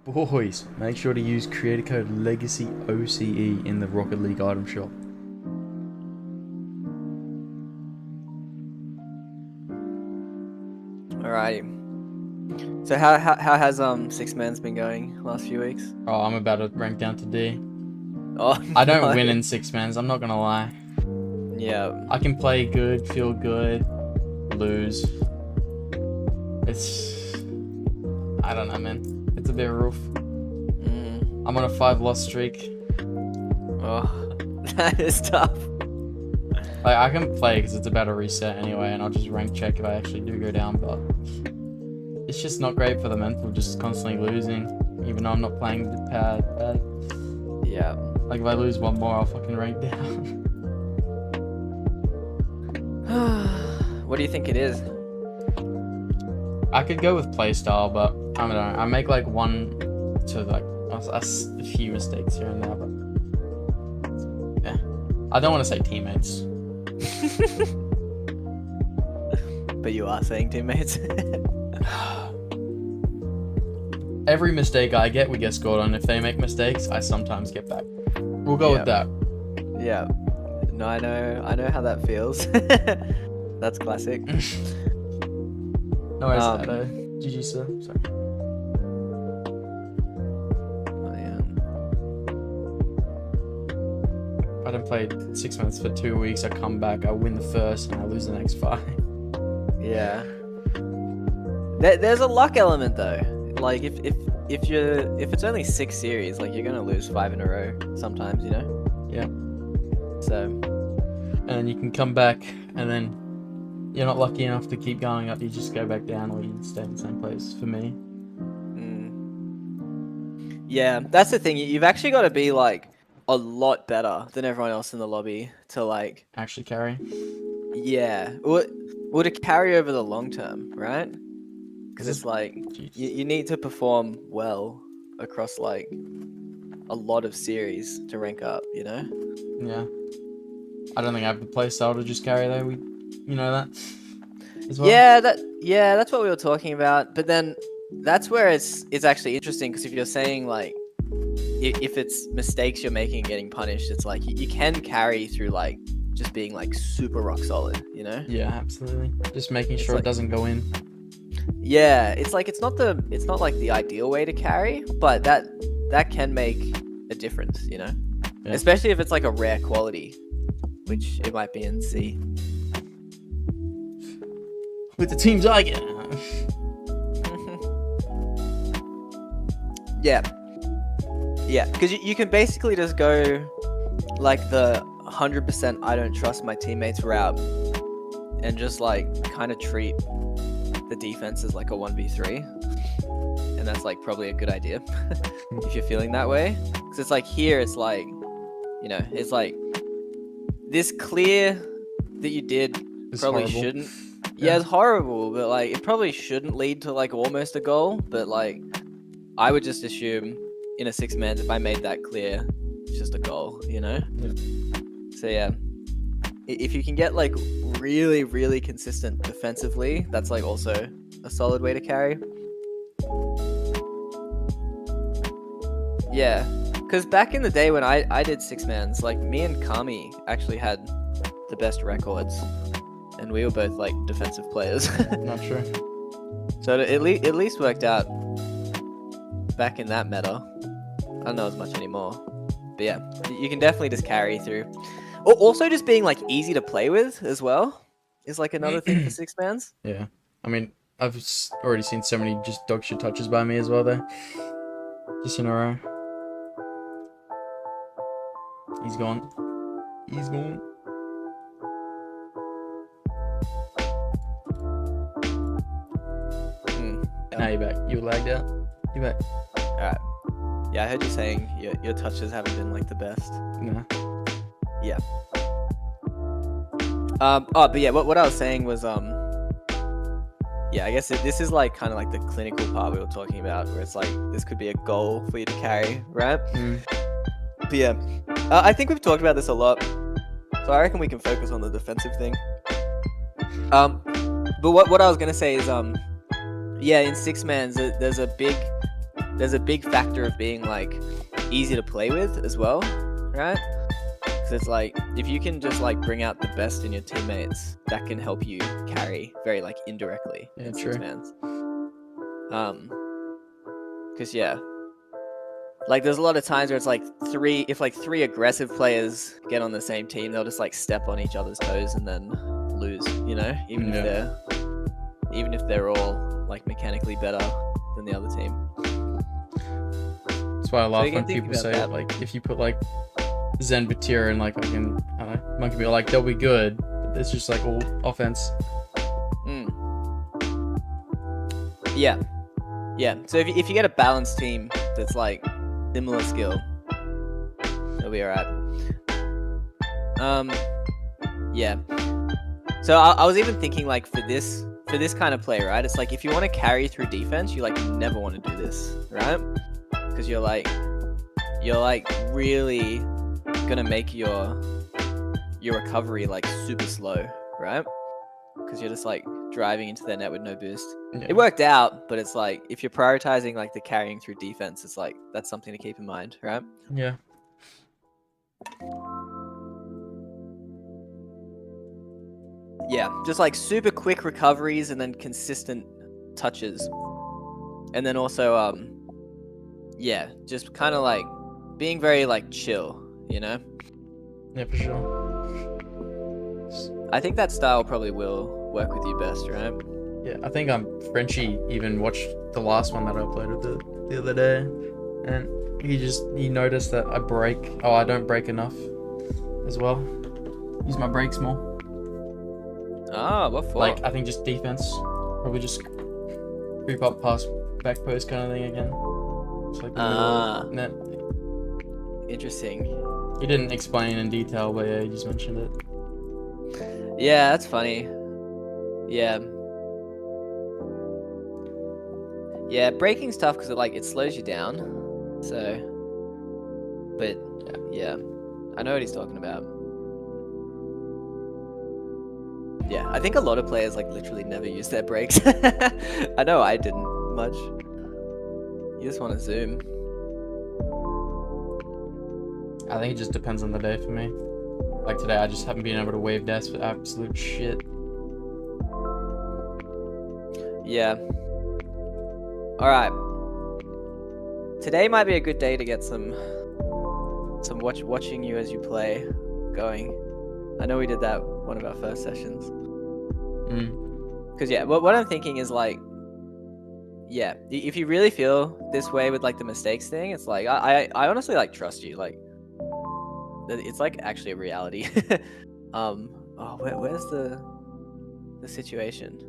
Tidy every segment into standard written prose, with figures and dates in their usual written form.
Boys, make sure to use creator code Legacy OCE in the Rocket League item shop. Alrighty. So how has six man's been going last few weeks? Oh, I'm about to rank down to D. Oh, I don't no. win in six mans, I'm not gonna lie. Yeah. I can play good, feel good, lose. It's... I don't know, man. It's a bit rough. I'm on a 5-loss streak. Oh, that is tough. Like, I can play because it's about to reset anyway, and I'll just rank check if I actually do go down, but it's just not great for the mental, just constantly losing, even though I'm not playing bad. Yeah. Like, if I lose one more, I'll fucking rank down. What do you think it is? I could go with playstyle, but I don't know. I make like one to like a few mistakes here and there, but yeah. I don't want to say teammates. But you are saying teammates. Every mistake I get, we get scored on. If they make mistakes, I sometimes get back. We'll go with that. Yeah. No, I know how that feels. That's classic. No worries, GG, sir. Sorry. I done played 6 months for 2 weeks. I come back, I win the first, and I lose the next 5. Yeah. There's a luck element though. Like if it's only 6 series, like you're gonna lose 5 in a row sometimes, you know? Yeah. So. And then you can come back, and then you're not lucky enough to keep going up. You just go back down, or you stay in the same place. For me. Yeah, that's the thing. You've actually got to be like a lot better than everyone else in the lobby to like actually carry. Yeah, or to carry over the long term, right? Because it's like you need to perform well across like a lot of series to rank up, you know? Yeah. I don't think I have the playstyle to just carry though. You know that as well? Yeah, that's what we were talking about. But then that's where it's actually interesting, because if you're saying like if it's mistakes you're making and getting punished, it's like you can carry through like just being like super rock solid, you know? Yeah, absolutely. Just making sure it doesn't go in. Yeah, it's like it's not like the ideal way to carry, but that can make a difference, you know? Yeah. Especially if it's like a rare quality, which it might be in C. With the teams I get. Yeah, because you can basically just go like the 100% I don't trust my teammates route, and just like kind of treat the defense as like a 1v3, and that's like probably a good idea if you're feeling that way, because it's like here it's like, you know, it's like this clear that you did it's probably horrible. Shouldn't yeah, it's horrible, but like it probably shouldn't lead to like almost a goal, but like I would just assume in a 6-man, if I made that clear, it's just a goal, you know? Yeah. So yeah, if you can get like really, really consistent defensively, that's like also a solid way to carry. Yeah, because back in the day when I did 6-mans, like me and Kami actually had the best records, and we were both like defensive players. Not true. So it at least worked out back in that meta. I don't know as much anymore, but yeah, you can definitely just carry through. Also, just being like easy to play with as well is like another thing for 6-mans. Yeah, I mean, I've already seen so many just dog shit touches by me as well there, just in a row. He's gone. He's gone. Now you're back. You were lagged out. You're back. Alright. Yeah, I heard you saying your touches haven't been like the best. No. Yeah. But yeah, what I was saying was yeah, I guess this is like kind of like the clinical part we were talking about, where it's like this could be a goal for you to carry, right? But yeah, I think we've talked about this a lot, so I reckon we can focus on the defensive thing. But what I was gonna say is yeah, in 6-mans there's a big there's a big factor of being like easy to play with as well, right? Because it's like if you can just like bring out the best in your teammates, that can help you carry very like indirectly in true. 6-mans. Because yeah, like there's a lot of times where it's like if like three aggressive players get on the same team, they'll just like step on each other's toes and then lose, you know, even if they're all like mechanically better than the other team. That's why I laugh you can when think people about say that. like if you put like Zen Batir and like fucking I don't know, Monkey Bee, like they'll be good, but it's just like all offense. Yeah. So if you get a balanced team that's like similar skill, it'll be alright. Yeah. So I was even thinking like for this kind of play, right? It's like if you want to carry through defense, you like never want to do this, right? Because you're like really gonna make your recovery like super slow, right? Because you're just like driving into their net with no boost. Yeah. It worked out, but it's like if you're prioritizing like the carrying through defense, it's like that's something to keep in mind, right? Yeah. Yeah, just like super quick recoveries and then consistent touches. And then also yeah, just kind of like being very like chill, you know? Yeah, for sure. I think that style probably will work with you best, right? Yeah, I think Frenchie even watched the last one that I uploaded the other day, and he noticed that I don't break enough as well. Use my breaks more. Ah, what for? Like I think just defense, probably just creep up past back post kind of thing again. Just like the middle net. Interesting. He didn't explain in detail, but yeah, he just mentioned it. Yeah, that's funny. Yeah. Yeah, breaking's tough because it slows you down. So, but yeah, I know what he's talking about. Yeah, I think a lot of players like literally never use their brakes. I know I didn't much. You just want to zoom. I think it just depends on the day for me. Like today, I just haven't been able to wave dash for absolute shit. Yeah. Alright. Today might be a good day to get some watching you as you play going. I know we did that one of our first sessions. Because yeah, what I'm thinking is like, yeah, if you really feel this way with like the mistakes thing, it's like I honestly like trust you. Like it's like actually a reality. Where's the situation?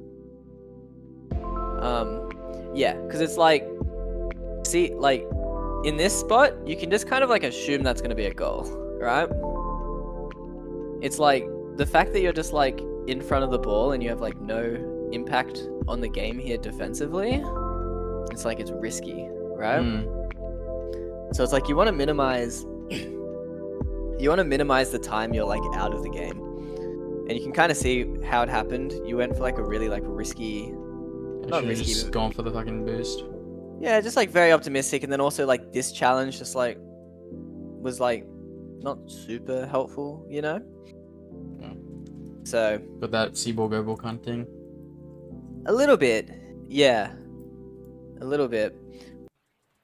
Yeah, because it's like, see, like in this spot, you can just kind of like assume that's gonna be a goal, right? It's like the fact that you're just like in front of the ball and you have like no impact on the game here defensively. It's like it's risky, right? So it's like you want to minimize the time you're like out of the game, and you can kind of see how it happened. You went for like a really like risky, not risky, just going for the fucking boost. Yeah, just like very optimistic, and then also like this challenge just like was like not super helpful, you know? Yeah. So. But that C-ball go ball kind of thing. A little bit, yeah. A little bit.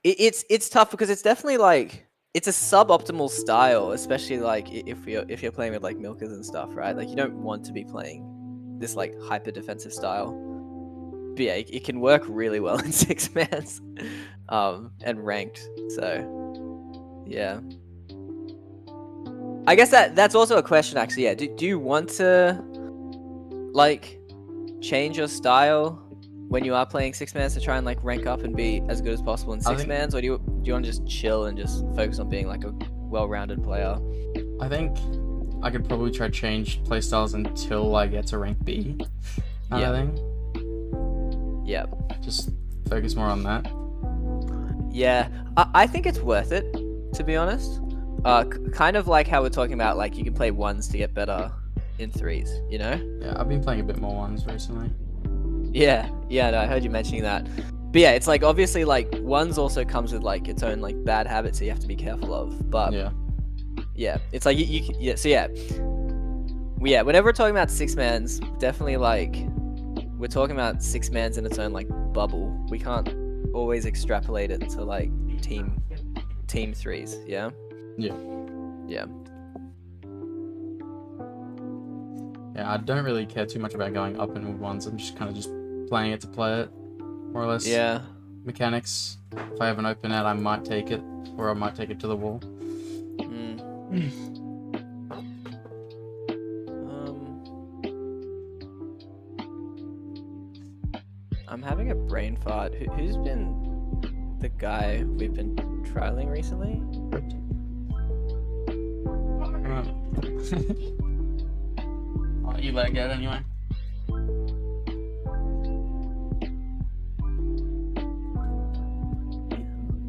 It's tough because it's definitely like it's a suboptimal style, especially like if you're playing with like milkers and stuff, right? Like you don't want to be playing this like hyper defensive style. But yeah, it can work really well in 6-mans, and ranked. So yeah. I guess that's also a question actually. Yeah, do you want to like change your style when you are playing 6-mans to try and like rank up and be as good as possible in 6-mans, or do you want to just chill and just focus on being like a well-rounded player? I think I could probably try to change playstyles until I get to rank B. Yeah. Thing. Yeah. Just focus more on that. Yeah, I think it's worth it, to be honest. Kind of like how we're talking about, like you can play 1s to get better in 3s, you know? Yeah, I've been playing a bit more 1s recently. Yeah, no, I heard you mentioning that. But yeah, it's like obviously like ones also comes with like its own like bad habits that you have to be careful of. But yeah, it's like yeah. So yeah, whenever we're talking about six mans, definitely like we're talking about six mans in its own like bubble. We can't always extrapolate it to like team threes. Yeah. Yeah. Yeah. Yeah, I don't really care too much about going up in with ones. I'm just kind of just playing it to play it, more or less. Yeah. Mechanics. If I have an open out, I might take it, or I might take it to the wall. I'm having a brain fart. Who's been the guy we've been trialing recently? Oh, you lag out anyway.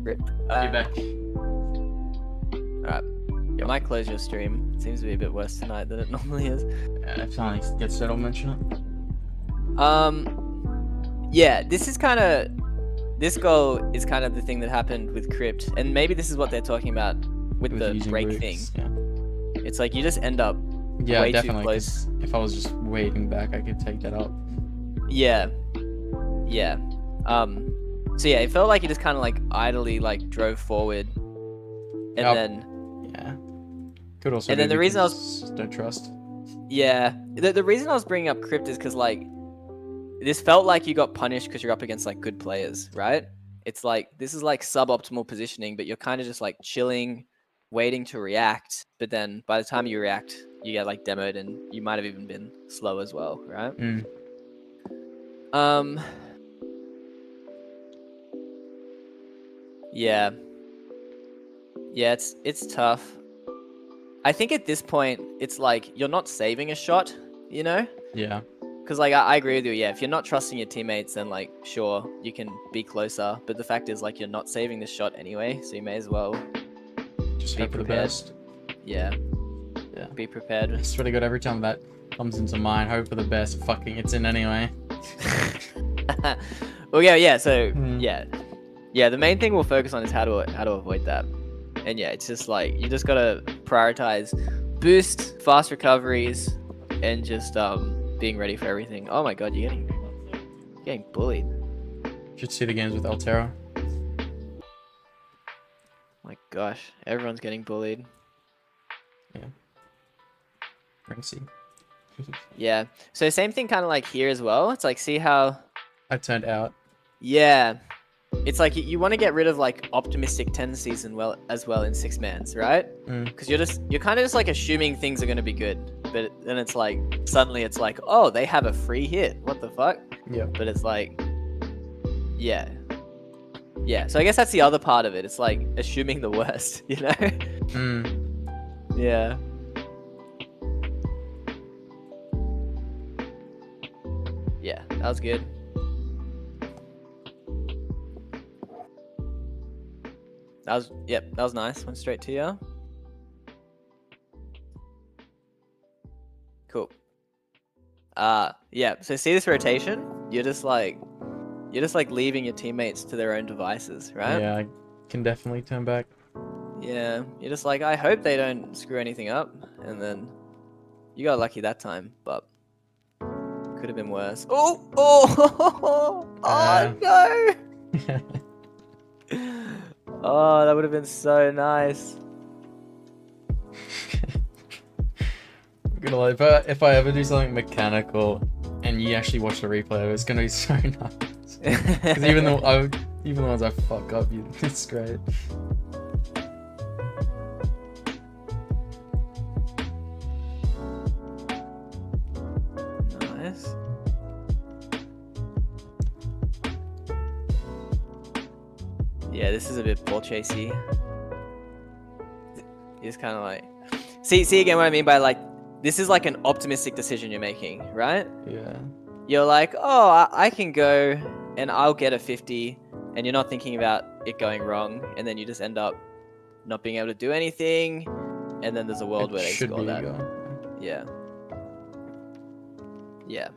Rip. I'll be back. Alright. I might close your stream. It seems to be a bit worse tonight than it normally is. If something gets said, I'll mention it. Yeah, this goal is kind of the thing that happened with Crypt, and maybe this is what they're talking about with the break thing. Yeah. It's like you just end up way definitely, too close. If I was just waiting back, I could take that up. Yeah. Yeah. So yeah, it felt like you just kind of like idly like drove forward, and then yeah, could also. And then the reason I was don't trust. Yeah, the reason I was bringing up Crypt is because like this felt like you got punished because you're up against like good players, right? It's like this is like suboptimal positioning, but you're kind of just like chilling, waiting to react. But then by the time you react, you get like demoed, and you might have even been slow as well, right? Yeah. Yeah, it's tough. I think at this point, it's like you're not saving a shot, you know? Yeah. Because like I agree with you. Yeah, if you're not trusting your teammates, then like sure you can be closer. But the fact is like you're not saving this shot anyway, so you may as well just be hope for the prepared. best. Yeah. Yeah. Be prepared. I swear to God, every time that comes into mind, hope for the best. Fucking, it's in anyway. Well, yeah. So yeah. The main thing we'll focus on is how to avoid that. And yeah, it's just like you just gotta prioritize boost, fast recoveries, and just being ready for everything. Oh my God, you're getting bullied. Should see the games with Altera. My gosh, everyone's getting bullied. Yeah. Rincy. Yeah. So same thing kind of like here as well. It's like see how I turned out. Yeah. It's like you want to get rid of like optimistic tendencies as well in six mans, right? Because you're kind of just like assuming things are going to be good, but then it's like suddenly it's like, oh, they have a free hit. What the fuck? Yeah. But it's like, yeah. So I guess that's the other part of it. It's like assuming the worst, you know? Yeah. Yeah, that was good. That was nice. Went straight to you. Cool. Yeah. So see this rotation? You're just like leaving your teammates to their own devices, right? Yeah, I can definitely turn back. Yeah. You're just like, I hope they don't screw anything up, and then you got lucky that time, but could have been worse. Oh no! Oh, that would have been so nice. I'm gonna lie, if I ever do something mechanical and you actually watch the replay, it's gonna be so nice. Because even the ones I fuck up, it's great. Nice. Yeah, this is a bit ball chasey. It's kind of like see again what I mean by like this is like an optimistic decision you're making, right? Yeah. You're like, oh, I can go and I'll get a 50, and you're not thinking about it going wrong, and then you just end up not being able to do anything, and then there's a world where they score that. Yeah. Yeah.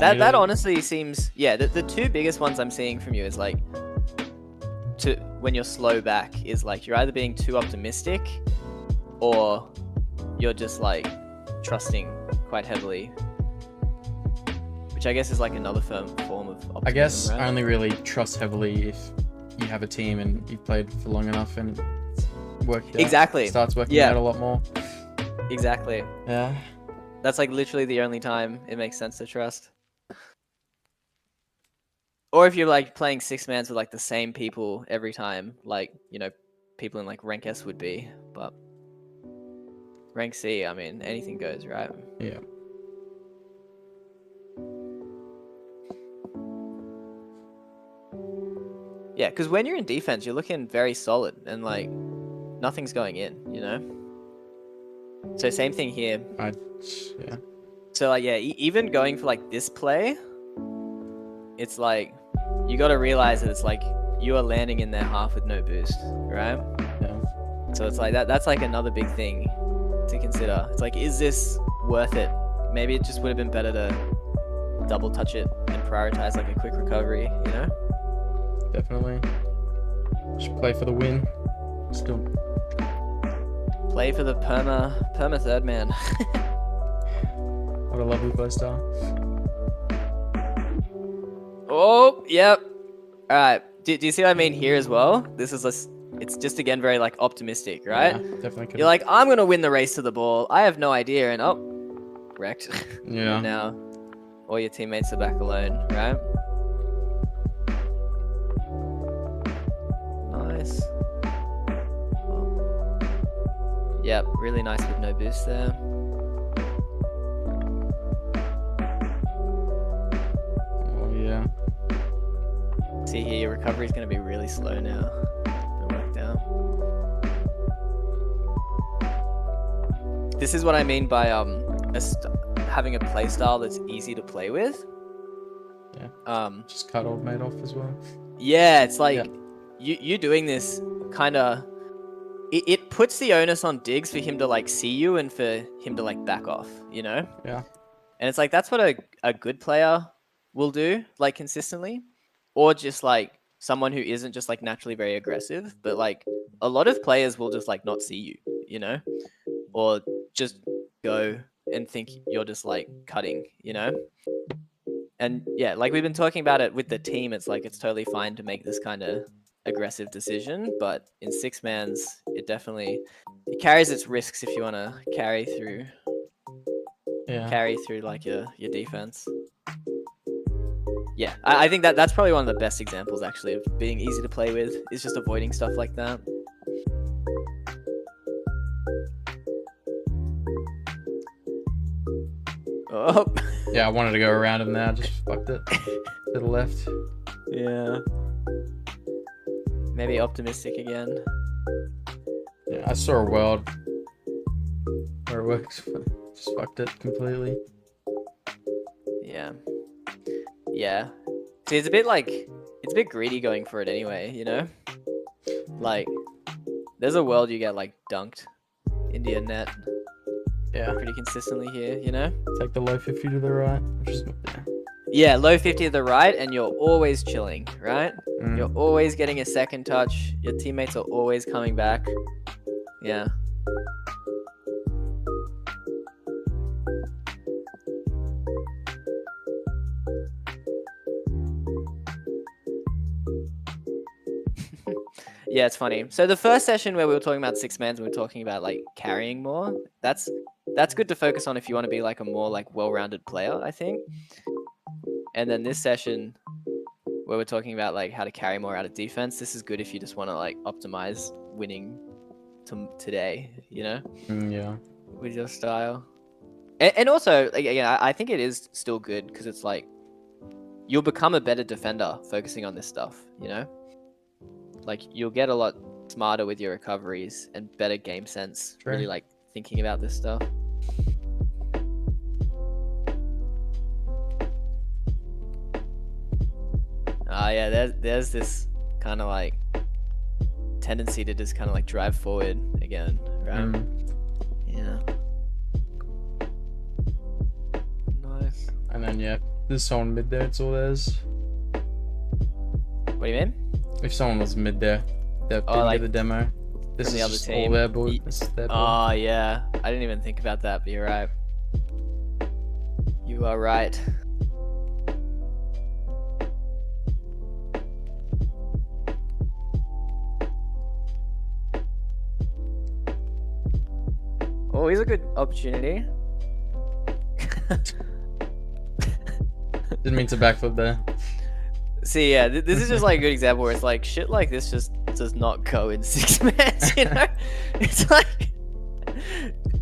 That honestly seems, yeah, the two biggest ones I'm seeing from you is like, when you're slow back is like you're either being too optimistic or you're just like trusting quite heavily, which I guess is like another form of optimism. I guess right? I only really trust heavily if you have a team and you've played for long enough and it's worked out. Exactly. Starts working out a lot more. Exactly. Yeah. That's like literally the only time it makes sense to trust. Or if you're like playing 6-mans with like the same people every time, like, you know, people in like rank S would be, but rank C, I mean, anything goes, right? Yeah. Yeah, because when you're in defense, you're looking very solid and like nothing's going in, you know? So same thing here. Yeah. So like, yeah, even going for like this play, it's like, you got to realize that it's like you are landing in their half with no boost, right? Yeah. So it's like that's like another big thing to consider. It's like, is this worth it? Maybe it just would have been better to double touch it and prioritize like a quick recovery, you know? Definitely. Should play for the win. Still. Play for the perma third man. What a lovely playstyle. Oh, yep. All right. Do you see what I mean here as well? This is it's just again very like optimistic, right? Yeah, definitely. You're like, I'm gonna win the race to the ball. I have no idea, and wrecked. Yeah. And now all your teammates are back alone, right? Nice. Oh. Yep, really nice with no boost there. Oh yeah. See here, your recovery is going to be really slow now. Gonna work down. This is what I mean by having a playstyle that's easy to play with. Yeah. Just cut old mate off as well. Yeah, it's like you doing this kind of it puts the onus on Diggs for him to like see you and for him to like back off, you know? Yeah. And it's like that's what a good player will do, like consistently. Or just like someone who isn't just like naturally very aggressive, but like a lot of players will just like not see you, you know, or just go and think you're just like cutting, you know. And yeah, like we've been talking about it with the team, it's like it's totally fine to make this kind of aggressive decision, but in 6-mans, it carries its risks if you want to carry through like your defense. Yeah, I think that's probably one of the best examples actually of being easy to play with, is just avoiding stuff like that. Oh. Yeah, I wanted to go around him there, just fucked it to the left. Yeah. Maybe optimistic again. Yeah, I saw a world where it works. Just fucked it completely. Yeah. Yeah. See, it's a bit greedy going for it anyway, you know? Like, there's a world you get, like, dunked into your net. Yeah. Pretty consistently here, you know? Take the low 50 to the right. Yeah, low 50 to the right, and you're always chilling, right? Mm. You're always getting a second touch. Your teammates are always coming back. Yeah. Yeah, it's funny. So the first session where we were talking about 6-mans, we were talking about like carrying more. That's good to focus on if you want to be like a more like well-rounded player, I think. And then this session where we're talking about like how to carry more out of defense, this is good if you just want to like optimize winning today, you know? Yeah. With your style. And also, like, again, I think it is still good because it's like you'll become a better defender focusing on this stuff, you know? Like, you'll get a lot smarter with your recoveries and better game sense, True. really, like, thinking about this stuff. Yeah, there's this kind of, like, tendency to just kind of, like, drive forward again, right? Yeah. Nice. And then, yeah, there's someone mid there, it's all theirs. What do you mean? If someone was mid there, that Oh, didn't like get the demo. This from is the other just team. all their boy. This is their boy. Oh yeah, I didn't even think about that, but you're right. You are right. Oh, here's a good opportunity. Didn't mean to backflip there. See, yeah, this is just like a good example where it's like shit like this just does not go in 6 minutes, you know? It's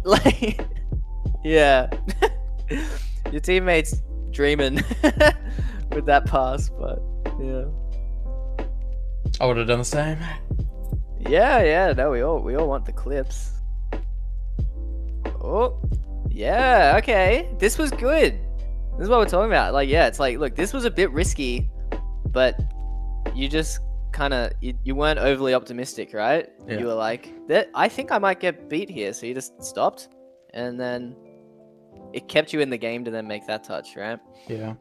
like, yeah. Your teammates dreaming with that pass, but yeah. I would have done the same. Yeah, no, we all want the clips. Oh, yeah, okay. This was good. This is what we're talking about. Like, yeah, it's like, look, this was a bit risky, but you just kind of, you weren't overly optimistic, right? Yeah. You were like, I think I might get beat here. So you just stopped, and then it kept you in the game to then make that touch, right? Yeah.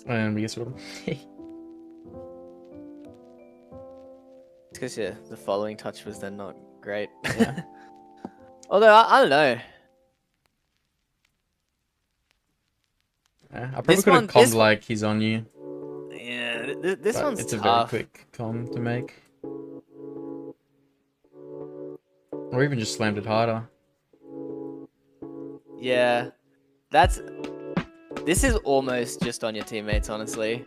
And we guess what? It's because yeah, the following touch was then not great. Yeah. Although, I don't know. Yeah, I probably This could one- have commed this- like he's on you. Yeah, this But one's it's a tough. very quick comm to make. Or even just slammed it harder. Yeah, this is almost just on your teammates, honestly.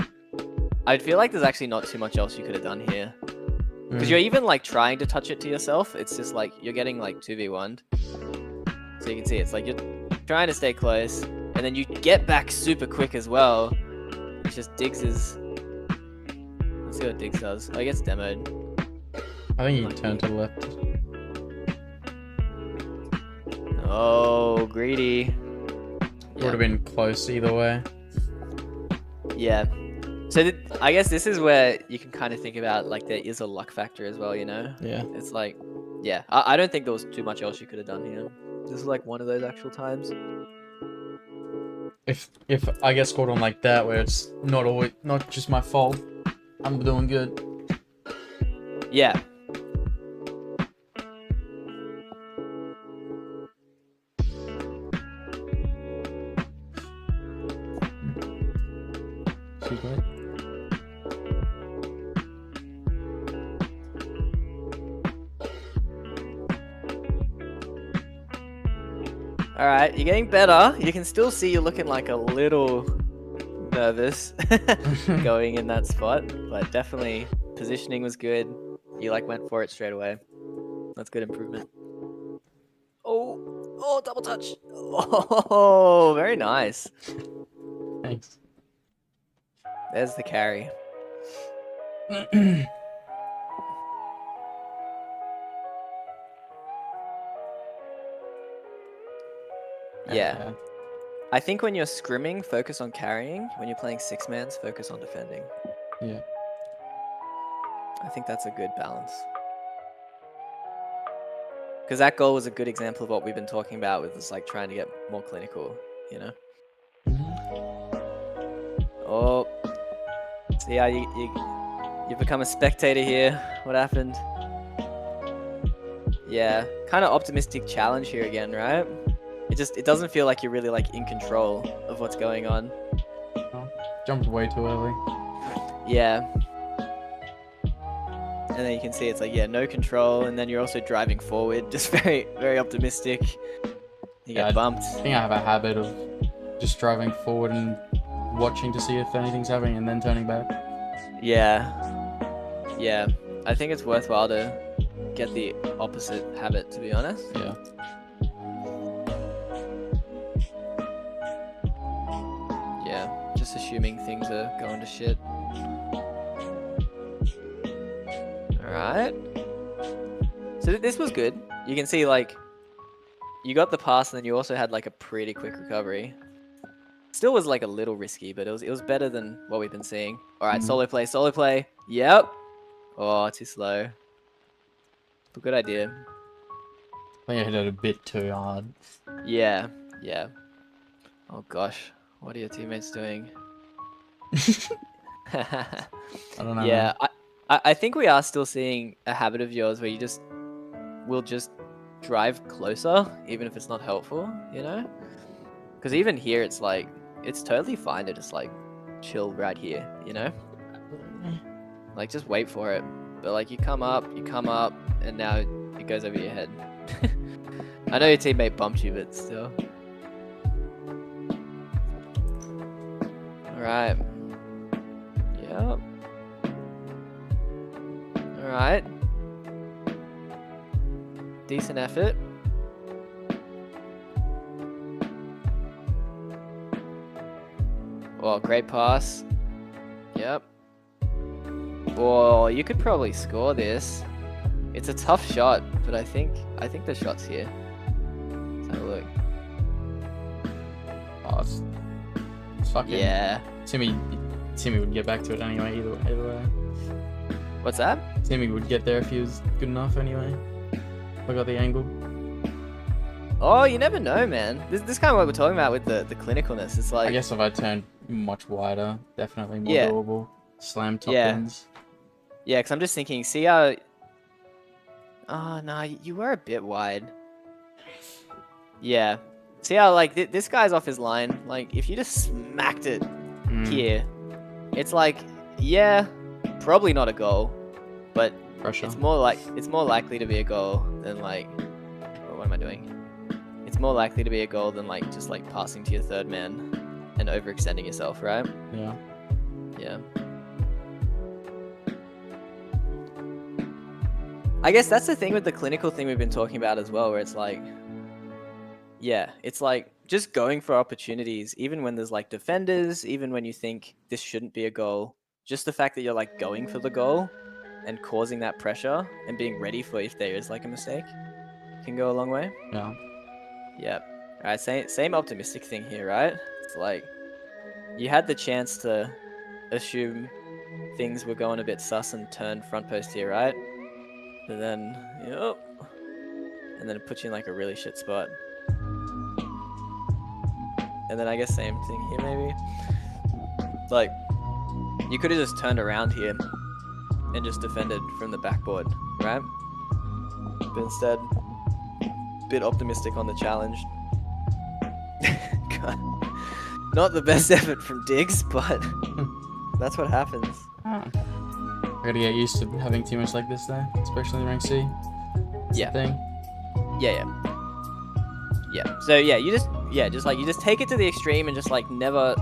I feel like there's actually not too much else you could have done here. Because you're even like trying to touch it to yourself. It's just like you're getting like 2v1'd. So you can see it's like you're trying to stay close, and then you get back super quick as well. It's just Diggs is. Let's see what Diggs does. Oh, he gets demoed. I think he turned to the left. Oh, greedy. It would have been close either way. Yeah. So I guess this is where you can kind of think about like there is a luck factor as well, you know? Yeah. It's like, yeah, I don't think there was too much else you could have done here. This is like one of those actual times. If I get scored on like that, where it's not just my fault, I'm doing good. Yeah. Excuse me. All right, you're getting better. You can still see you're looking like a little nervous going in that spot, but definitely positioning was good. You like went for it straight away. That's good improvement. Oh, double touch. Oh, very nice. Thanks. There's the carry. Yeah. I think when you're scrimming, focus on carrying. When you're playing 6-mans, focus on defending. Yeah. I think that's a good balance. Because that goal was a good example of what we've been talking about with just like trying to get more clinical, you know? Oh. See how you become a spectator here. What happened? Yeah. Kind of optimistic challenge here again, right? It doesn't feel like you're really like in control of what's going on. Jumped way too early. Yeah. And then you can see it's like, yeah, no control, and then you're also driving forward, just very, very optimistic. You get bumped. I think I have a habit of just driving forward and watching to see if anything's happening and then turning back. Yeah. Yeah. I think it's worthwhile to get the opposite habit, to be honest. Yeah. Yeah. Just assuming things are going to shit. Alright. So this was good. You can see, like, you got the pass and then you also had, like, a pretty quick recovery. Still was, like, a little risky, but it was better than what we've been seeing. Alright, solo play. Yep. Oh, too slow. But good idea. I think I hit it a bit too hard. Yeah. Oh, gosh. What are your teammates doing? I don't know. Yeah, Man. I think we are still seeing a habit of yours where you will just drive closer, even if it's not helpful, you know? Because even here, it's like, it's totally fine to just like chill right here, you know? Like, just wait for it. But like, you come up, and now it goes over your head. I know your teammate bumped you, but still. Alright. Yep. Alright. Decent effort. Oh, great pass. Yep. Oh, you could probably score this. It's a tough shot, but I think the shot's here. Let's have a look. Oh, it's fucking. Yeah. Timmy would get back to it anyway. Either way. What's that? Timmy would get there if he was good enough anyway. Look at the angle. Oh, you never know, man. This kind of what we're talking about with the clinicalness. It's like, I guess if I turned much wider, definitely more Yeah. doable. Slam top Yeah. ends. yeah, because I'm just thinking, see how. Oh no, you were a bit wide. Yeah. See how like this guy's off his line. Like if you just smacked it here, it's like, yeah, probably not a goal, but Pressure. it's more likely to be a goal than like, oh, what am I doing? It's more likely to be a goal than like just like passing to your third man and overextending yourself, right? Yeah. Yeah. I guess that's the thing with the clinical thing we've been talking about as well, where it's like, yeah, it's like just going for opportunities, even when there's like defenders, even when you think this shouldn't be a goal. Just the fact that you're like going for the goal and causing that pressure and being ready for if there is like a mistake can go a long way. Yeah. Yep. All right, same optimistic thing here, right? It's like you had the chance to assume things were going a bit sus and turn front post here, right? And then, yep. And then it puts you in like a really shit spot. And then I guess same thing here maybe. Like, you could have just turned around here and just defended from the backboard, right? But instead, bit optimistic on the challenge. God. Not the best effort from Diggs, but that's what happens. I gotta get used to having teammates like this though, especially in rank C. It's Yeah. the thing. Yeah. So yeah, you just take it to the extreme and just like never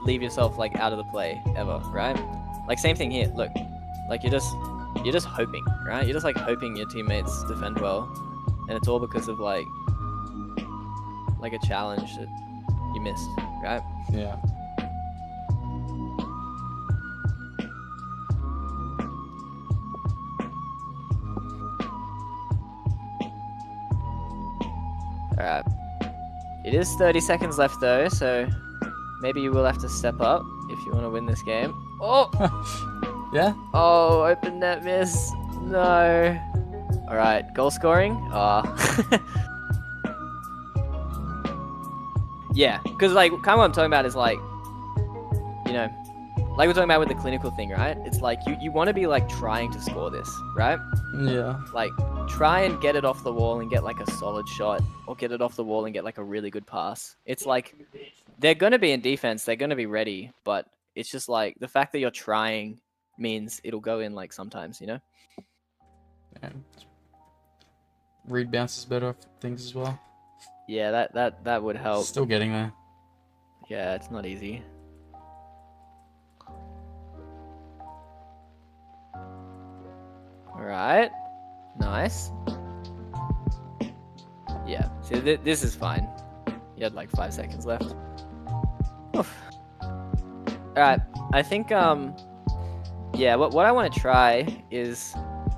leave yourself like out of the play ever, right? Like same thing here. Look, like you're just hoping, right? You're just like hoping your teammates defend well, and it's all because of like a challenge that you missed, right? Yeah. Alright. It is 30 seconds left though, so maybe you will have to step up if you want to win this game. Oh! Yeah? Oh, open net miss. No. Alright, goal scoring? Yeah, because like, kind of what I'm talking about is like, you know, like we're talking about with the clinical thing, right? It's like, you want to be like trying to score this, right? Yeah. Like, try and get it off the wall and get like a solid shot, or get it off the wall and get like a really good pass. It's like, they're going to be in defense, they're going to be ready, but it's just like, the fact that you're trying means it'll go in like sometimes, you know? Yeah. Read bounces better off things as well. Yeah, that would help. Still getting there. Yeah, it's not easy. Alright. Nice. Yeah, see, this is fine. You had like 5 seconds left. Oof. Alright, I think, yeah, what I want to try is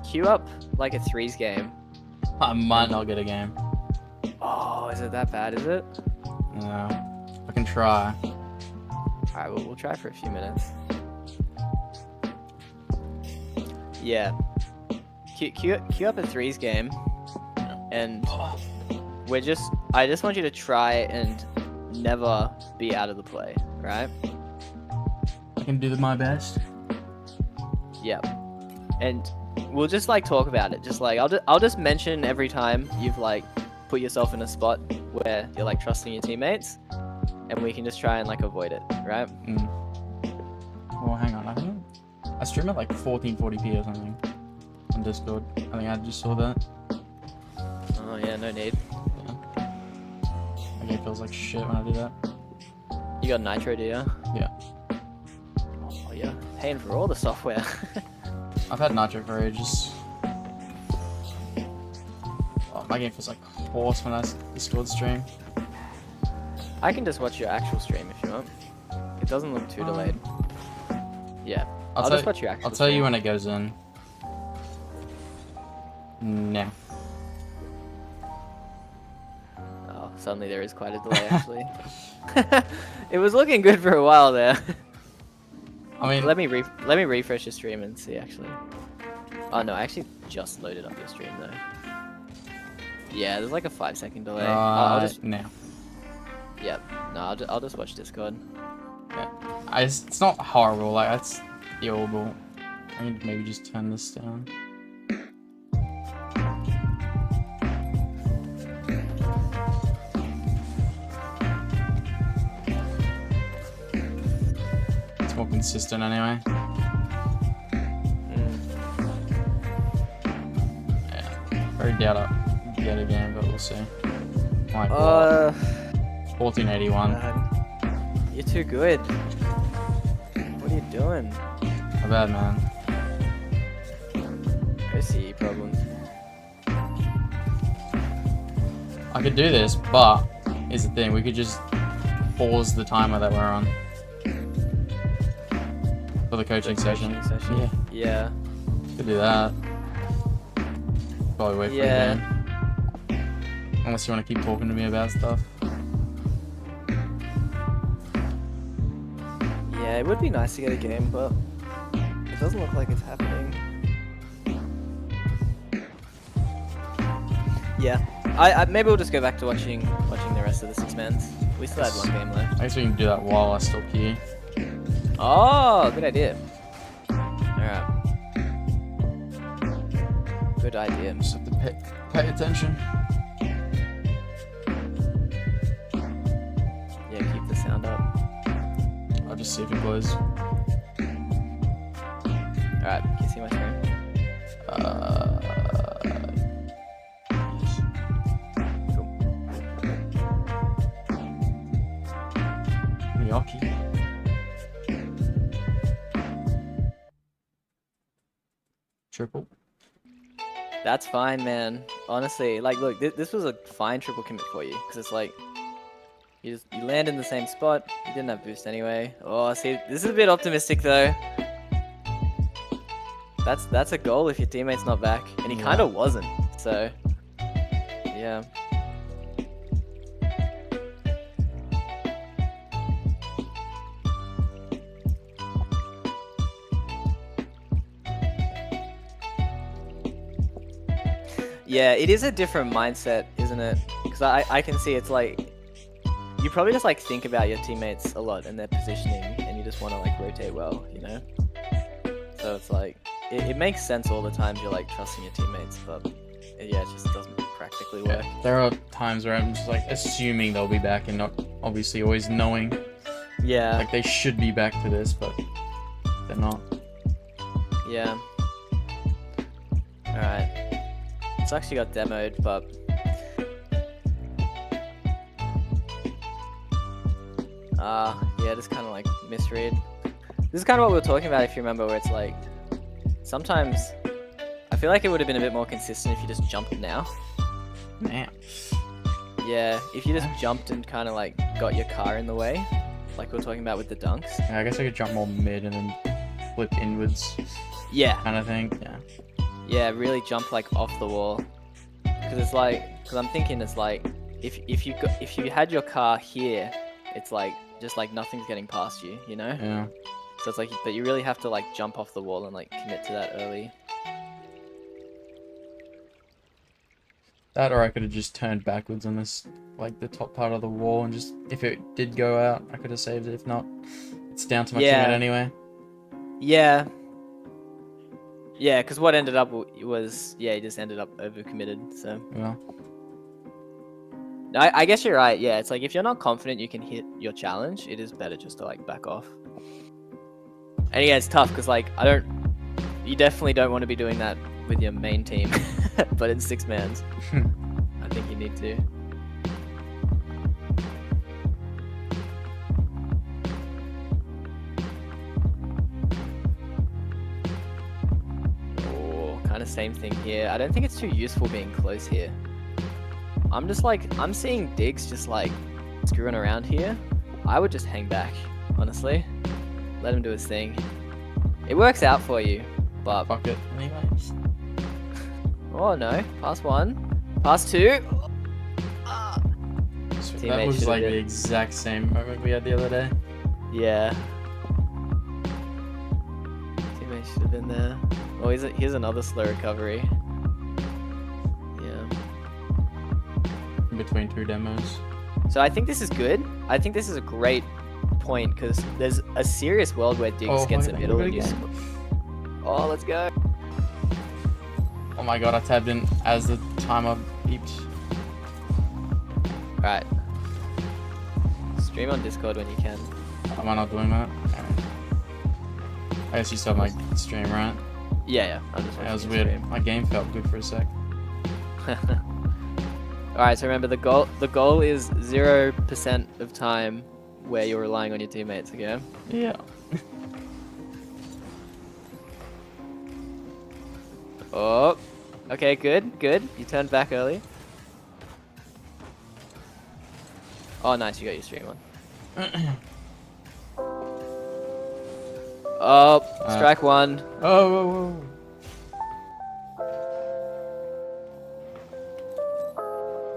queue up like a threes game. I might not get a game. Oh, is it that bad, is it? No. I can try. Alright, we'll try for a few minutes. Yeah. Queue up a threes game, and I just want you to try and never be out of the play, right? I can do my best. Yep. And we'll just like talk about it. Just like I'll just mention every time you've like put yourself in a spot where you're like trusting your teammates, and we can just try and like avoid it, right? Well, hang on. I stream at like 1440p or something on Discord. I think I just saw that. Oh yeah, no need. Okay, it feels like shit when I do that. You got Nitro, do you? Yeah. Oh yeah, paying for all the software. I've had Nitro for ages. Oh, my game feels like horse when I Discord stream. I can just watch your actual stream if you want. It doesn't look too delayed. Yeah, I'll just watch your actual I'll tell stream. you when it goes in. Now. Oh, suddenly there is quite a delay actually. It was looking good for a while there. I mean, let me refresh your stream and see actually. Oh no, I actually just loaded up your stream though. Yeah, there's like a 5-second delay. I'll just now. Yep. No, I'll just watch Discord. Yeah. It's not horrible. Like that's doable. I can maybe just turn this down. It's more consistent anyway. Yeah. Very doubt I get a game, but we'll see. Like what? 1481. You're too good. What are you doing? Not bad, man. OCE problems. I could do this, but here's the thing: we could just pause the timer that we're on for the coaching session. Yeah, Yeah. could do that. Probably wait for the game. Unless you want to keep talking to me about stuff. Yeah, it would be nice to get a game, but it doesn't look like it's happening. Yeah, I maybe we'll just go back to watching the rest of the 6-mans. We still had one game left. I guess we can do that while I still key. Oh, good idea. Alright. Good idea. Just have to pay attention. Yeah, keep the sound up. I'll just see if it goes. Alright, can you see my screen? Gnocchi. Triple. That's fine, man. Honestly, like, look, this was a fine triple commit for you, because it's like, you land in the same spot. You didn't have boost anyway. Oh, see, this is a bit optimistic though. That's a goal if your teammate's not back, and he kind of wasn't. So, yeah. Yeah, it is a different mindset, isn't it? Because I can see it's like, you probably just like think about your teammates a lot and their positioning, and you just want to like rotate well, you know? So it's like, it makes sense all the times you're like trusting your teammates, but yeah, it just doesn't practically work. Yeah, there are times where I'm just like assuming they'll be back and not obviously always knowing. Yeah. Like they should be back to this, but they're not. Yeah. Alright. It's actually got demoed, but yeah, just kind of like misread. This is kind of what we were talking about, if you remember, where it's like, sometimes I feel like it would have been a bit more consistent if you just jumped now. Man. Yeah, if you just jumped and kind of like got your car in the way, like we were talking about with the dunks. Yeah, I guess I could jump more mid and then flip inwards. Yeah. Kind of thing. Yeah. Yeah, really jump like off the wall. Because it's like, because I'm thinking it's like, if you had your car here, it's like just like nothing's getting past you, you know? Yeah. So it's like, but you really have to like jump off the wall and like commit to that early. That, or I could have just turned backwards on this, like the top part of the wall, and just if it did go out, I could have saved it. If not, it's down to my teammate anyway. Yeah. Yeah, because what ended up was, yeah, he just ended up overcommitted. So. Yeah. I guess you're right. Yeah, it's like if you're not confident you can hit your challenge, it is better just to like back off. And yeah, it's tough because like you definitely don't want to be doing that with your main team, but in 6-mans, I think you need to. Oh, kind of same thing here. I don't think it's too useful being close here. I'm seeing Diggs just like screwing around here. I would just hang back, honestly. Let him do his thing. It works out for you, but... Fuck it, anyways. Oh no, pass 1. Pass 2. That was like the exact same moment we had the other day. Yeah. Teammate should have been there. Oh, here's another slow recovery. Yeah. In between 2 demos. So I think this is good. I think this is a great point because there's a serious world where Diggs gets a middle and you... Oh, let's go. Oh my god, I tabbed in as the timer beeped. Right. Stream on Discord when you can. Am I not doing that? I guess you saw my stream, right? Yeah. I'm just watching that was your weird. stream. My game felt good for a sec. Alright, so remember the goal is 0% of time where you're relying on your teammates, okay? Yeah. Oh. Okay, good. You turned back early. Oh, nice, you got your stream on. Oh, strike 1. Oh.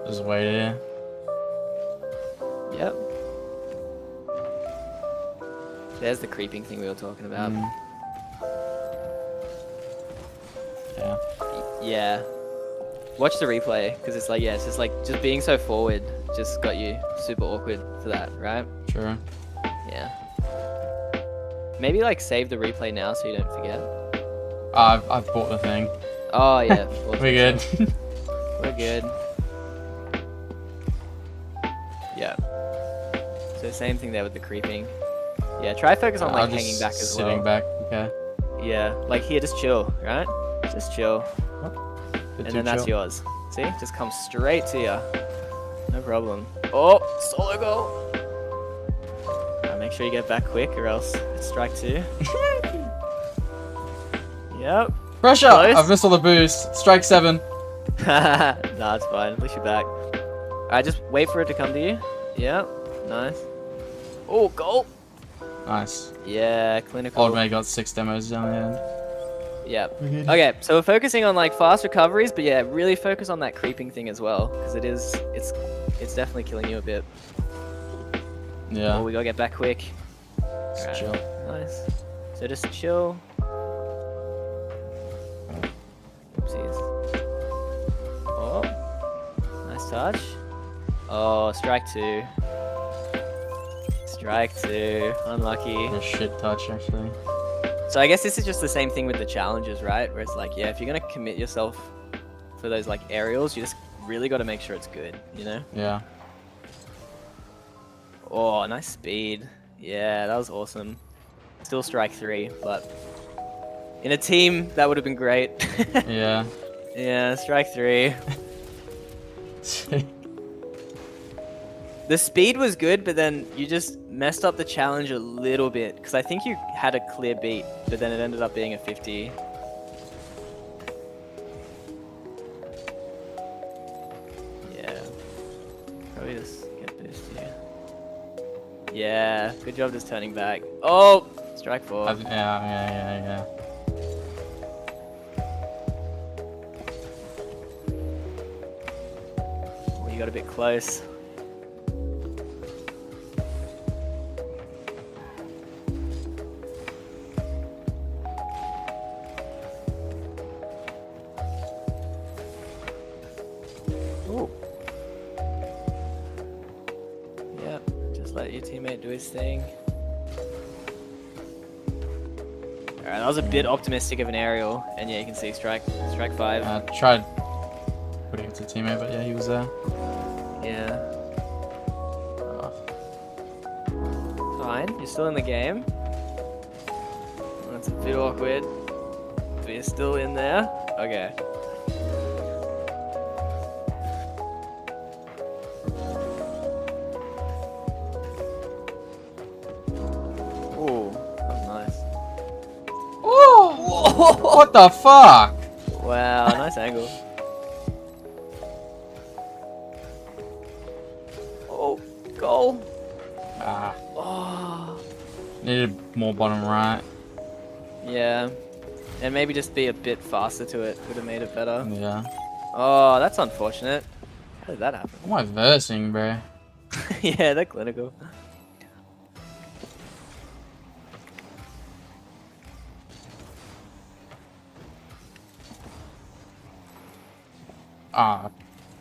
Just wait here. Yep. There's the creeping thing we were talking about. Yeah. Yeah. Watch the replay, because it's like, yeah, it's just like, just being so forward just got you super awkward for that, right? Sure. Yeah. Maybe like save the replay now so you don't forget. I've bought the thing. Oh yeah. We're good. We're good. Yeah. So same thing there with the creeping. Yeah, try focus on like hanging back as well. Sitting back, okay. Yeah, like here, just chill, right? Just chill. Bit And too then that's chill. yours. See? Just come straight to you. No problem. Oh, solo goal. Make sure you get back quick or else it's strike 2. Yep. Pressure! Close. I've missed all the boost. Strike 7. Nah, it's fine. At least you're back. Alright, just wait for it to come to you. Yep. Nice. Oh, goal. Nice. Yeah, clinical. Old May got 6 demos down the end. Yep. Okay, so we're focusing on like fast recoveries, but yeah, really focus on that creeping thing as well, because it's definitely killing you a bit. Yeah. Oh, we gotta get back quick. Just Alright, chill. nice. So just chill. Oopsies. Oh, nice touch. Oh, strike 2. Strike 2. Unlucky. A shit touch, actually. So I guess this is just the same thing with the challenges, right? Where it's like, yeah, if you're gonna commit yourself for those like aerials, you just really got to make sure it's good, you know? Yeah. Oh, nice speed. Yeah, that was awesome. Still strike 3, but in a team that would have been great. Yeah. Yeah, strike 3. The speed was good, but then you just messed up the challenge a little bit because I think you had a clear beat, but then it ended up being a 50. Yeah. Probably just get boost here. Yeah, good job just turning back. Oh, strike 4. Yeah. Oh, you got a bit close. do his thing. Alright, that was a bit optimistic of an aerial, and yeah, you can see strike 5. Tried putting it to teammate, but yeah, he was there. Yeah. Uh, Fine, you're still in the game. That's a bit awkward, but you're still in there. Okay. Ooh, that's nice. Oh! What the fuck? Wow, nice angle. Oh, goal. Ah, Oh. needed more bottom right. Yeah. And maybe just be a bit faster to it would have made it better. Yeah. Oh, that's unfortunate. How did that happen? What am I versing, bro? Yeah, they're clinical.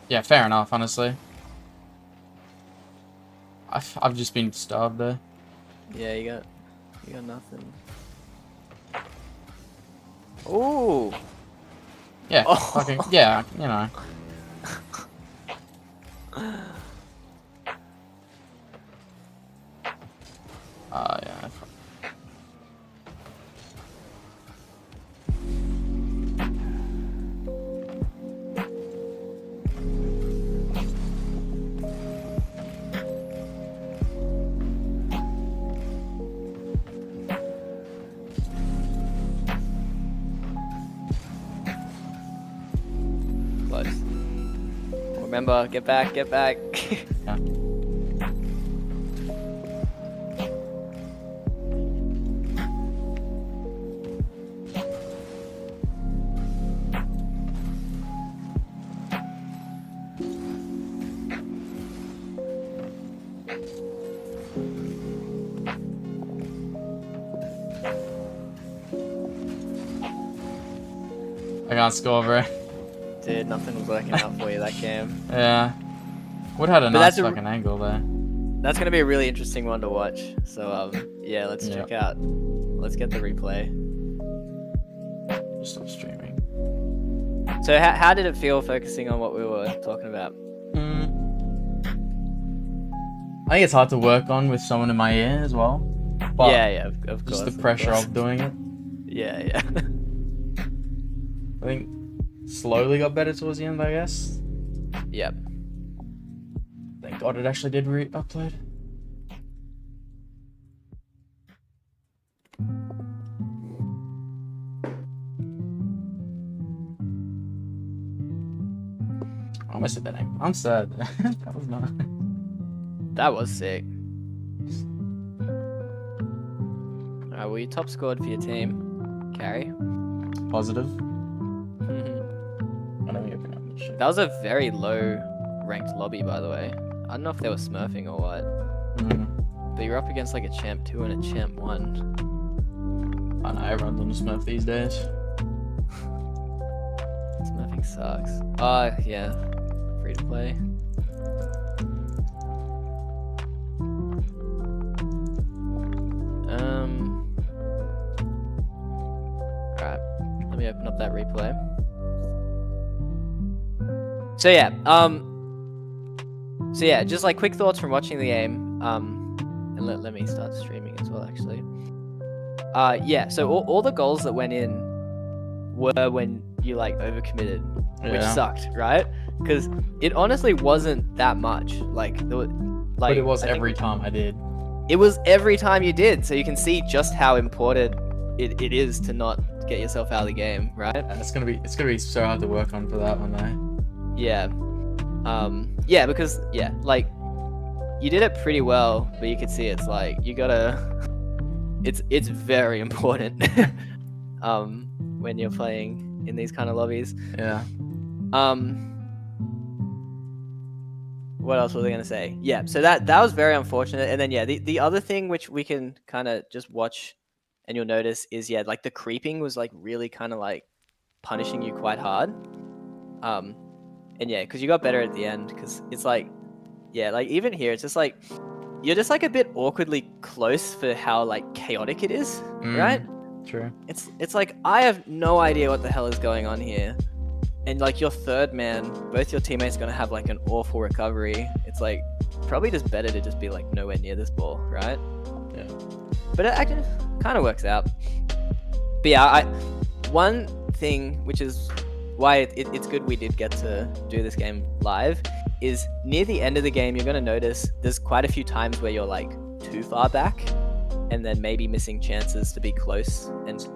Yeah, fair enough, honestly. I've just been starved there. Yeah, you got nothing. Ooh. Yeah, Oh. fucking, yeah, you know. Yeah. Close. Remember, get back, get back. Yeah. I can't score, bro. Dude, nothing was working out for you that game. Yeah. Would have had a But nice that's a- fucking angle there. That's gonna be a really interesting one to watch. So yeah, let's Yeah. check out. Let's get the replay. Just stop streaming. So how did it feel focusing on what we were talking about? I think it's hard to work on with someone in my ear as well. But Yeah, of course. just the pressure course. of doing it. Yeah. I think slowly got better towards the end, I guess. Yep. Thank God it actually did re-upload. I almost said that name. I'm sad. That was not. That was sick. Alright, well you top scored for your team. Carry. Positive. Mhm. I don't even open up this shit. That was a very low ranked lobby, by the way. I don't know if they were smurfing or what. But you're up against like a champ 2 and a champ 1. I know everyone's on the Smurf these days. Smurfing sucks. Yeah. Free to play. Alright. Let me open up that replay. So yeah, just like quick thoughts from watching the game. And let me start streaming as well, actually. Yeah, so all the goals that went in were when you like overcommitted, which Yeah. sucked, right? Because it honestly wasn't that much. Like, there was, like But it was I think every time I did. it was every time you did, so you can see just how important it is to not get yourself out of the game, right? And it's gonna be so hard to work on for that one though. Yeah. Yeah, because yeah, like you did it pretty well, but you could see it's like you gotta it's very important when you're playing in these kind of lobbies. Yeah. What else was I gonna say? Yeah, so that was very unfortunate. And then yeah, the other thing which we can kind of just watch and you'll notice is yeah, like the creeping was like really kind of like punishing you quite hard. And yeah, because you got better at the end, because it's like, yeah, like even here, it's just like you're just like a bit awkwardly close for how like chaotic it is, right? True. It's like I have no idea what the hell is going on here. And like your third man, both your teammates gonna have like an awful recovery. It's like probably just better to just be like nowhere near this ball, right? Yeah. But it actually kind of works out. But yeah, one thing which is why it's good we did get to do this game live is near the end of the game you're gonna notice there's quite a few times where you're like too far back and then maybe missing chances to be close and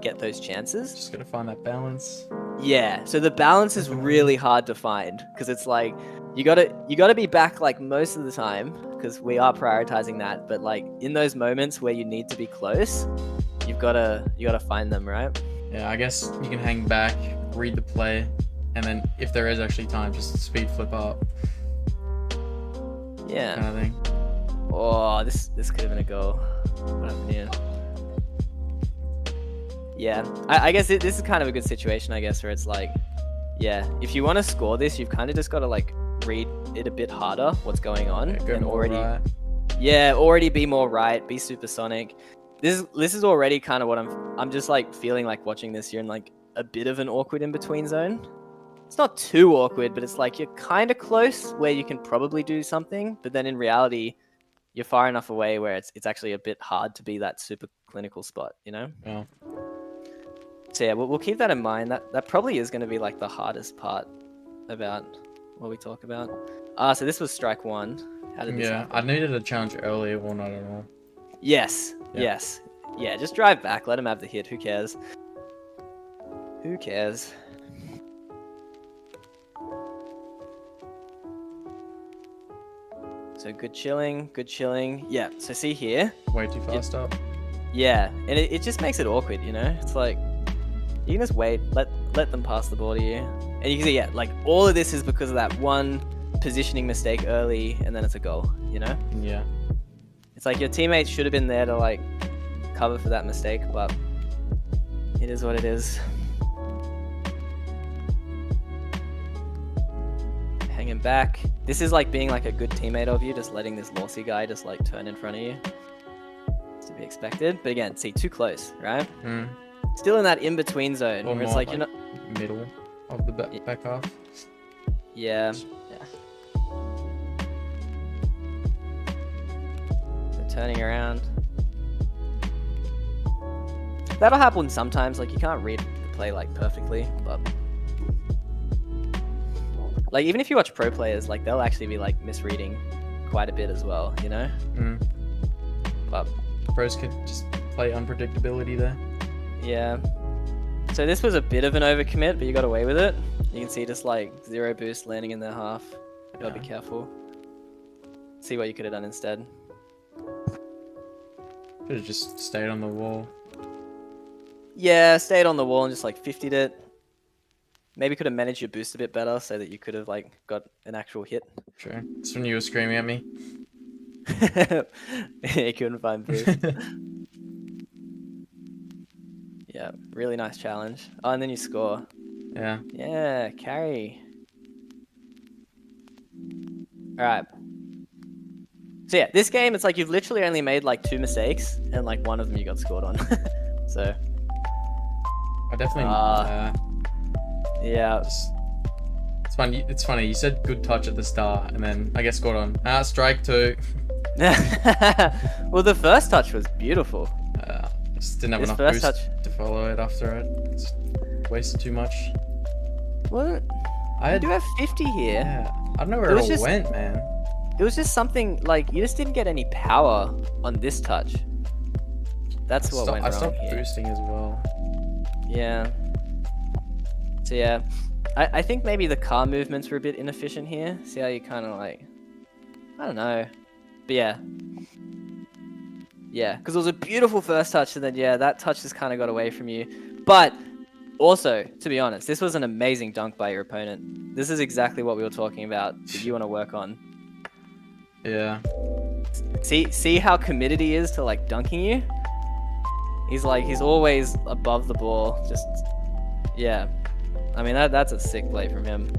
get those chances. Just gotta find that balance. Yeah, so the balance is really hard to find because it's like you gotta be back like most of the time because we are prioritizing that. But like in those moments where you need to be close, you gotta find them, right? Yeah, I guess you can hang back, read the play, and then if there is actually time, just speed flip up. Yeah. Kind of thing. Oh, this could have been a goal. What happened here? Yeah, I guess this is kind of a good situation, I guess, where it's like, yeah, if you want to score this, you've kind of just got to like read it a bit harder, what's going on, Yeah, and already, right. yeah, already be more right, be supersonic. This is already kind of what I'm just like feeling like watching this. You're in like a bit of an awkward in between zone. It's not too awkward, but it's like you're kind of close where you can probably do something, but then in reality, you're far enough away where it's actually a bit hard to be that super clinical spot, you know? Yeah. So yeah, we'll keep that in mind. That probably is going to be like the hardest part about what we talk about. So this was strike one. How did this happen? I needed a challenge earlier, well, not at all. Yes, Yeah. yes. Yeah, just drive back. Let him have the hit. Who cares? Who cares? So good chilling, good chilling. Yeah, so see here. Way too fast up. Yeah, and it just makes it awkward, you know? It's like, you can just wait, let them pass the ball to you. And you can see, yeah, like all of this is because of that one positioning mistake early, and then it's a goal, you know? Yeah. It's like your teammates should have been there to like cover for that mistake, but it is what it is. Hanging back. This is like being like a good teammate of you, just letting this Lorsey guy just like turn in front of you. It's to be expected. But again, see, too close, right? Still in that in-between zone Or where it's more like, you're not... middle of the back half. Yeah. So turning around. That'll happen sometimes. Like, you can't read the play like perfectly, but like even if you watch pro players, like they'll actually be like misreading quite a bit as well, you know? But pros could just play unpredictability there. yeah. So this was a bit of an overcommit, but you got away with it. You can see just like zero boost landing in their half. You gotta be careful. See what you could have done instead. Should have just stayed on the wall. Yeah, stayed on the wall and just like 50'd it. Maybe could have managed your boost a bit better so that you could have like got an actual hit. Sure. It's when you were screaming at me. You couldn't find boost. Yeah, really nice challenge. Oh, and then you score. Yeah. Yeah, carry. Alright. So yeah, this game, it's like you've literally only made like 2 mistakes, and like one of them you got scored on. So. I definitely. Yeah. It's funny. It's funny. You said good touch at the start, and then I guess scored on. Strike 2. Well, the first touch was beautiful. Just didn't have This enough first boost to follow it after it. Just wasted too much. What? I You do have 50 here. Yeah. I don't know where It it was all just- went, man. It was just something like you just didn't get any power on this touch. That's what went I wrong stopped here. boosting as well. Yeah. So yeah, I think maybe the car movements were a bit inefficient here. See how you kind of like, I don't know, but yeah. Yeah, because it was a beautiful first touch, and then yeah, that touch just kind of got away from you. But also, to be honest, this was an amazing dunk by your opponent. This is exactly what we were talking about that you want to work on. Yeah. See how committed he is to like dunking you? He's always above the ball. Just, yeah. I mean, that's a sick play from him,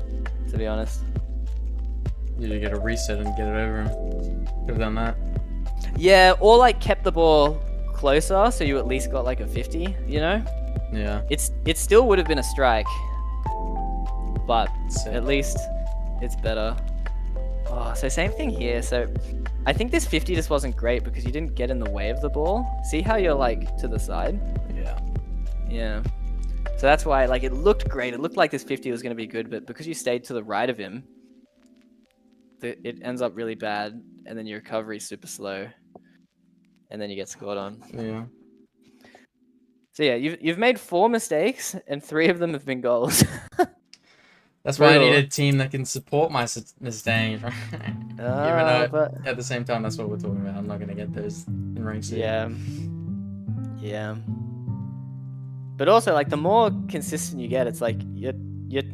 to be honest. You need to get a reset and get it over him. Could have done that. Yeah, or like kept the ball closer, so you at least got like a 50. You know, Yeah. it still would have been a strike, but Sick. at least it's better. Oh, so same thing here. So I think this 50 just wasn't great because you didn't get in the way of the ball. See how you're like to the side? Yeah. Yeah. So that's why like it looked great. It looked like this 50 was going to be good, but because you stayed to the right of him, it ends up really bad, and then your recovery is super slow, and then you get scored on. Yeah. So yeah, you've made 4 mistakes, and 3 of them have been goals. That's why I need Brutal. a team that can support my mistakes. Even though But at the same time, that's what we're talking about. I'm not gonna get those in rank C. yeah, yeah. But also, like, the more consistent you get, it's like you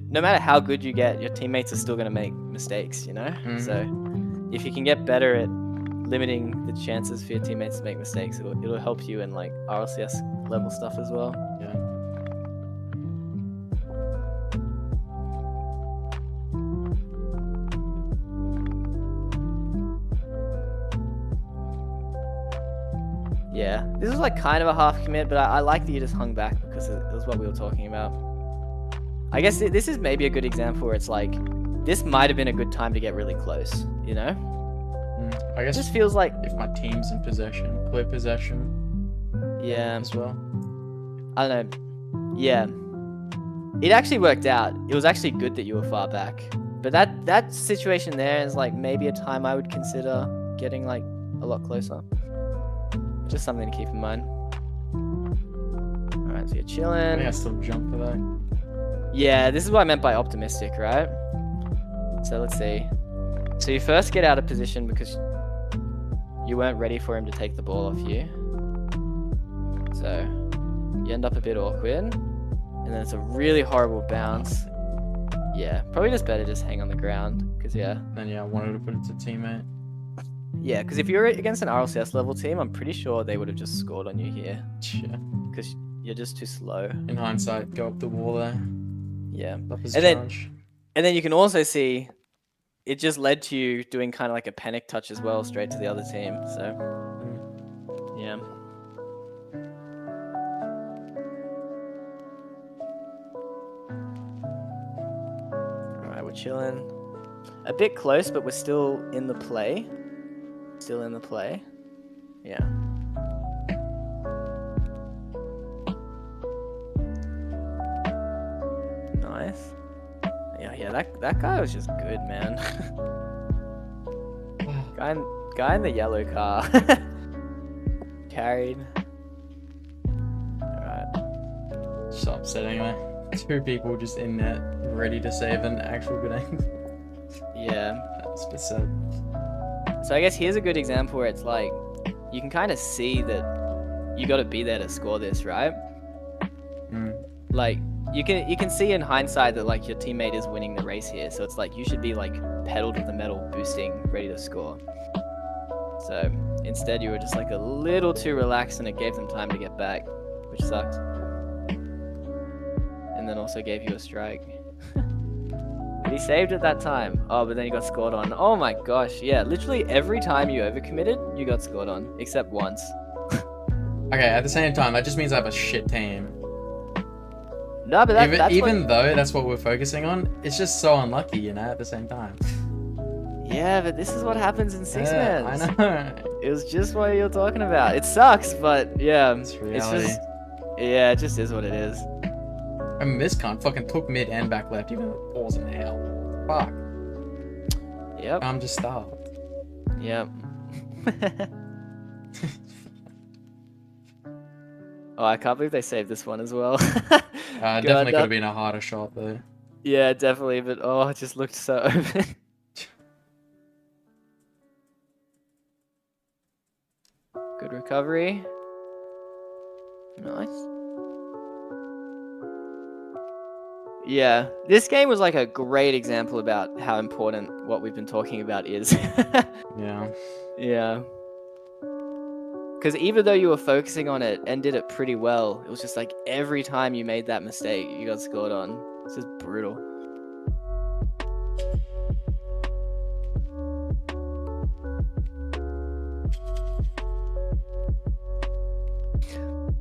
no matter how good you get, your teammates are still gonna make mistakes, you know. So if you can get better at limiting the chances for your teammates to make mistakes, it'll help you in like RLCS level stuff as well. Yeah. Yeah, this was like kind of a half commit, but I like that you just hung back because it was what we were talking about. I guess this is maybe a good example where it's like, this might have been a good time to get really close, you know? I It guess just feels like, if my team's in possession, clear possession yeah, as well. I don't know. Yeah, it actually worked out. It was actually good that you were far back. But that situation there is like maybe a time I would consider getting like a lot closer. Just something to keep in mind. Alright, so you're I think I chilling. still jump for that. Yeah, this is what I meant by optimistic, right? So let's see. So you first get out of position because you weren't ready for him to take the ball off you. So you end up a bit awkward. And then it's a really horrible bounce. Yeah, probably just better just hang on the ground. Because, yeah. Then yeah, I wanted to put it to teammate. Yeah, because if you're against an RLCS level team, I'm pretty sure they would have just scored on you here. Yeah. Because you're just too slow. In hindsight, go up the wall there. Yeah. Up his And charge. then you can also see it just led to you doing kind of like a panic touch as well, straight to the other team. So, yeah. Alright, we're chilling. A bit close, but we're still in the play. Still in the play. Yeah. Nice. Yeah, that guy was just good, man. guy in the yellow car. Carried. Alright. So upsetting, anyway. 2 people just in net, ready to save an actual good angle. Yeah. That's a bit sad. So I guess here's a good example where it's like, you can kind of see that you got to be there to score this, right? Like, you can see in hindsight that like your teammate is winning the race here, so it's like you should be like pedal to the metal, boosting, ready to score. So instead you were just like a little too relaxed, and it gave them time to get back, which sucked. And then also gave you a strike. But he saved at that time. Oh, but then he got scored on. Oh my gosh, yeah, literally every time you overcommitted, you got scored on, except once. Okay, at the same time, that just means I have a shit team. No, but even though that's what we're focusing on, it's just so unlucky, you know, at the same time. Yeah, but this is what happens in six Yeah, mans. I know. It was just what you're talking about. It sucks, but yeah, It's reality. It just is what it is. I mean, this cunt fucking took mid and back left, even though the ball's in hell. Fuck. Yep. I'm just starved. Yep. Oh, I can't believe they saved this one as well. Definitely could have been a harder shot, though. Yeah, definitely, but oh, it just looked so open. Good recovery. Nice. Yeah, this game was like a great example about how important what we've been talking about is. Yeah. Yeah. Because even though you were focusing on it and did it pretty well, it was just like every time you made that mistake, you got scored on. It's just brutal.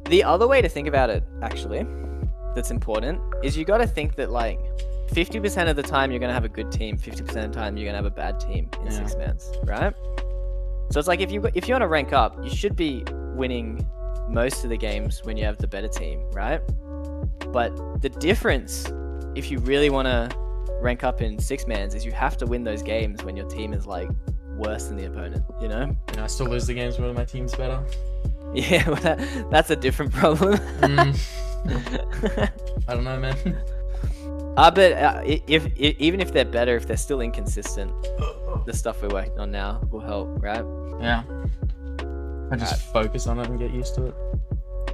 The other way to think about it, actually, that's important, is you got to think that like 50% of the time you're gonna have a good team, 50% of the time you're gonna have a bad team in Yeah. 6 mans, right? So it's like if you want to rank up, you should be winning most of the games when you have the better team, right? But the difference, if you really want to rank up in 6 mans, is you have to win those games when your team is like worse than the opponent, you know? And I still lose the games where my team's better. Yeah, well, that's a different problem. I don't know, man. But even if they're better, if they're still inconsistent, the stuff we're working on now will help, right? Yeah. I just focus on it and get used to it.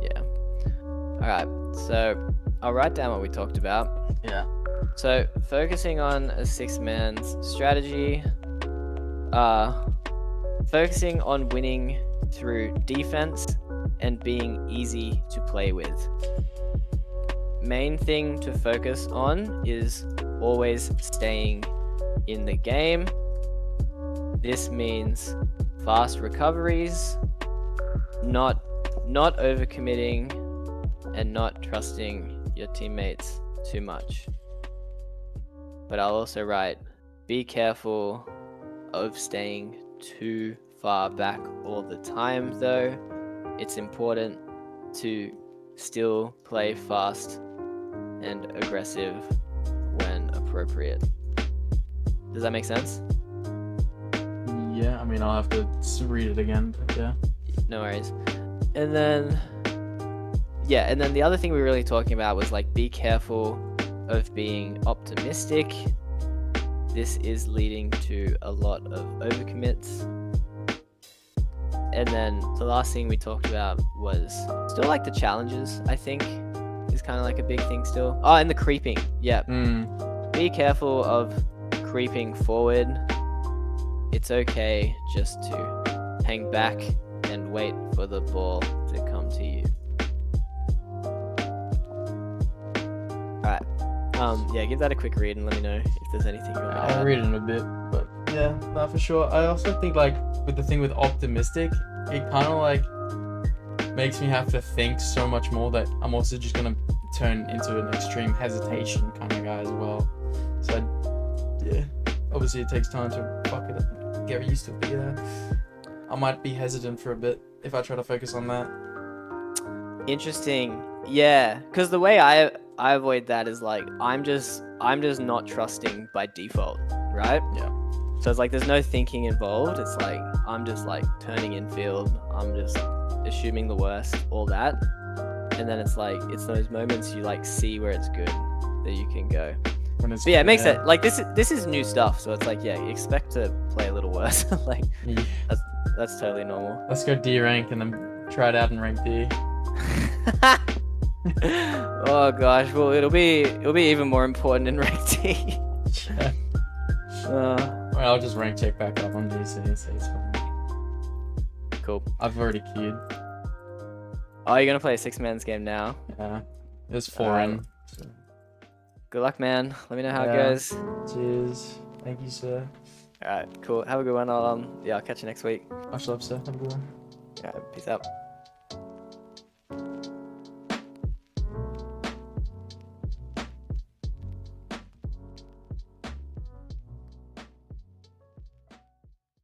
Yeah. All right. So I'll write down what we talked about. Yeah. So focusing on a 6-man's strategy, focusing on winning through defense and being easy to play with. Main thing to focus on is always staying in the game. This means fast recoveries, not overcommitting, and not trusting your teammates too much. But I'll also write, be careful of staying too far back all the time though. It's important to still play fast and aggressive when appropriate. Does that make sense? Yeah, I mean, I'll have to read it again, but yeah. No worries. And then the other thing we were really talking about was like, be careful of being optimistic. This is leading to a lot of overcommits. And then the last thing we talked about was still like the challenges, I think, is kind of like a big thing still. Oh, and the creeping. Yeah. Be careful of creeping forward. It's okay just to hang back and wait for the ball to come to you. Alright. Yeah, give that a quick read and let me know if there's anything you want to I'll add. read it in a bit, but yeah, not for sure. I also think like with the thing with optimistic, it kind of like makes me have to think so much more that I'm also just gonna turn into an extreme hesitation kind of guy as well. So yeah, obviously it takes time to get used to it. But yeah, I might be hesitant for a bit if I try to focus on that. Interesting. Yeah, because the way I avoid that is like I'm just not trusting by default, right? Yeah. So it's like there's no thinking involved. It's like I'm just like turning in field. I'm just assuming the worst, all that. And then it's like it's those moments you like see where it's good that you can go. When it's, But yeah, it makes it like this is new stuff. So it's like, yeah, you expect to play a little worse. Like Yeah. that's totally normal. Let's go D rank and then try it out in rank D. Oh gosh, well it'll be even more important in rank D. Yeah. Well, I'll just rank check back up on GC, so it's fine. Cool. I've already queued. Oh, you're gonna play a 6-man's game now? Yeah. There's 4 in. So. Good luck, man. Let me know how it Yeah. goes. Cheers. Thank you, sir. Alright, cool. Have a good one. I'll catch you next week. Much love, sir. Have a good one. Alright, peace out.